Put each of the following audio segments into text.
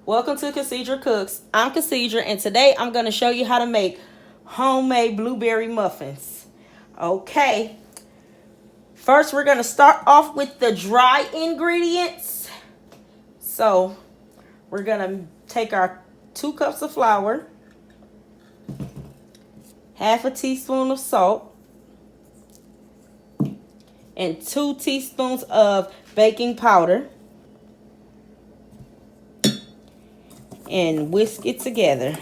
Welcome to Cassandra Cooks. I'm Cassandra, and today I'm going to show you how to make homemade blueberry muffins. Okay, first we're going to start off with the dry ingredients. So we're going to take our 2 cups of flour, half a teaspoon of salt, and 2 teaspoons of baking powder, and whisk it together.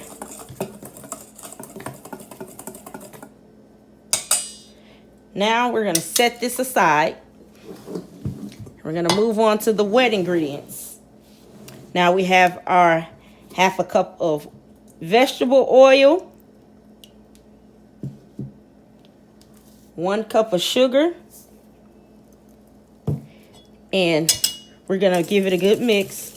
Now we're going to set this aside. We're going to move on to the wet ingredients. Now we have our half a cup of vegetable oil, 1 cup of sugar, and we're going to give it a good mix.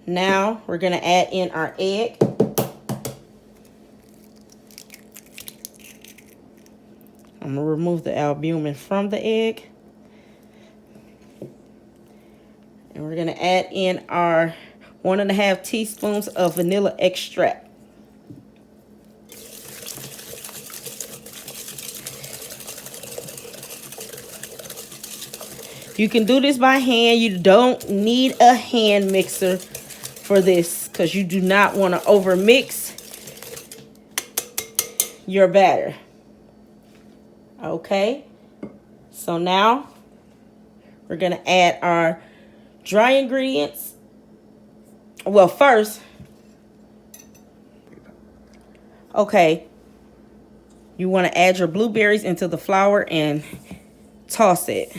Now we're going to add in our egg. I'm going to remove the albumin from the egg. And we're going to add in our 1.5 teaspoons of vanilla extract. You can do this by hand. You don't need a hand mixer for this because you do not want to overmix your batter. Okay, so now we're going to add our dry ingredients. Well, first, okay, you want to add your blueberries into the flour and toss it.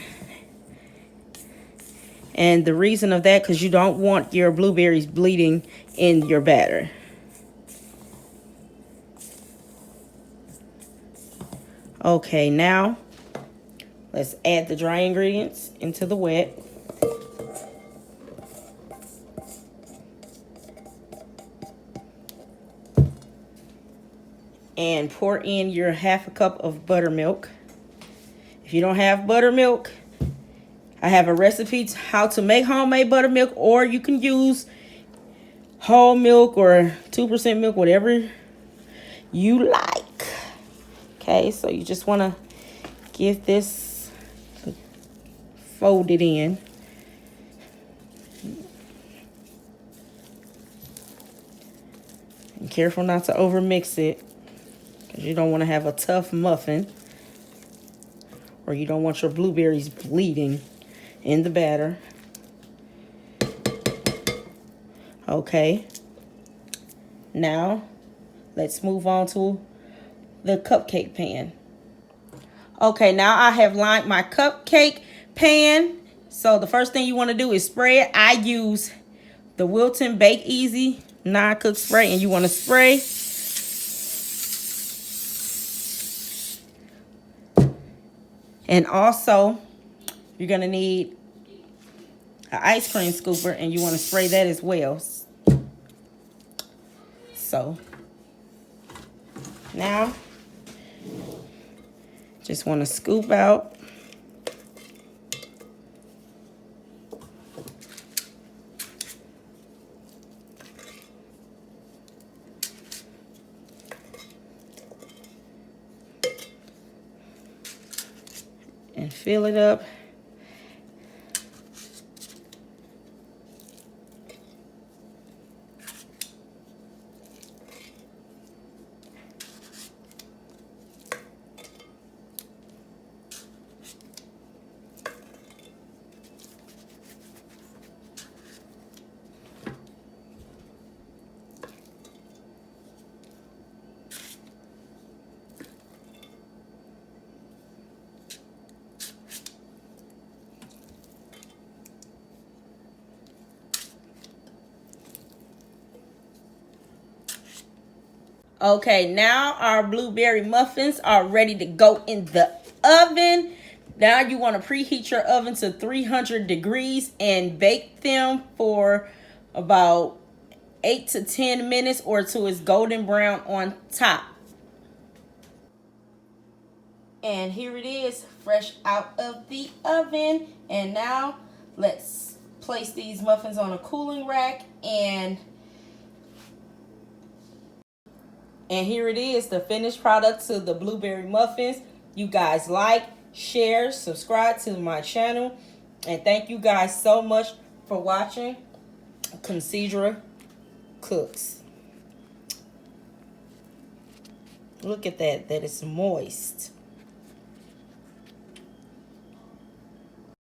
And the reason of that, because you don't want your blueberries bleeding in your batter. Okay, now let's add the dry ingredients into the wet. And pour in your half a cup of buttermilk. If you don't have buttermilk, I have a recipe how to make homemade buttermilk, or you can use whole milk or 2% milk, whatever you like. Okay, so you just want to get this folded in. And careful not to overmix it, because you don't want to have a tough muffin, or you don't want your blueberries bleeding in the batter. Okay, now let's move on to the cupcake pan. Okay, now I have lined my cupcake pan. So the first thing you want to do is spray it. I use the Wilton Bake Easy non-cook spray, and you want to spray. And also, you're going to need an ice cream scooper, and you want to spray that as well. So, now, just want to scoop out. And fill it up. Okay, now our blueberry muffins are ready to go in the oven. Now you want to preheat your oven to 300 degrees and bake them for about 8 to 10 minutes, or till it's golden brown on top. And here it is, fresh out of the oven. And now let's place these muffins on a cooling rack. And here it is, the finished product to the blueberry muffins. You guys like, share, subscribe to my channel. And thank you guys so much for watching Considra Cooks. Look at that, that is moist.